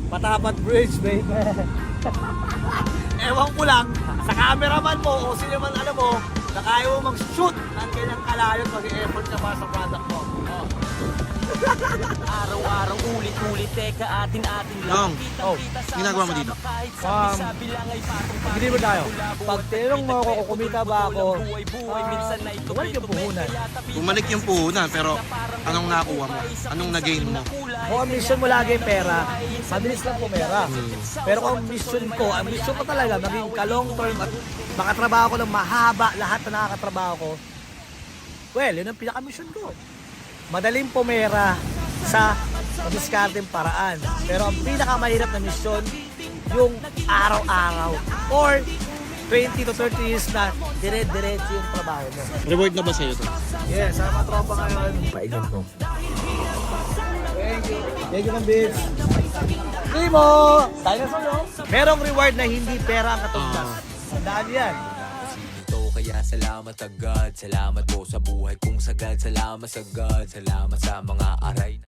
Patapat Bridge, baby. Ewan ko lang, sa cameraman mo o sino man alam mo, na kaya mo mag-shoot ng kanyang kalayo at mag-effort ka para sa product mo. Oh. Araw-araw ulit-ulit, teka atin-atin Long, Oh, ginagawa mo dito? Hindi mo tayo. Pag tinanong mo ako kung kumita ba ako, bumalik yung puhunan. Bumalik yung puhunan, pero anong nakuha mo? Anong na-gain mo? Kung ang mission mo lagi yung pera, mabilis lang pumera. Pero kung ang mission ko talaga, maging ka-long term at makatrabaho ko ng mahaba lahat na nakakatrabaho ko, well, yun ang pinaka-mission ko. Madaling pumera sa madiskarteng paraan. Pero ang pinakamahirap na mission, yung araw-araw or 20 to 30 years na dire-diretso yung trabaho mo. Reward na ba sa'yo to? Yes, sama tropa ngayon. Paigan mo. Thank you. Thank you, Mambits. Primo! Tayo na solo. Merong reward na hindi pera ang katumbas. Tandaan yan. Kaya salamat agad, salamat po sa buhay kong sagad, salamat sa God, salamat sa mga aray.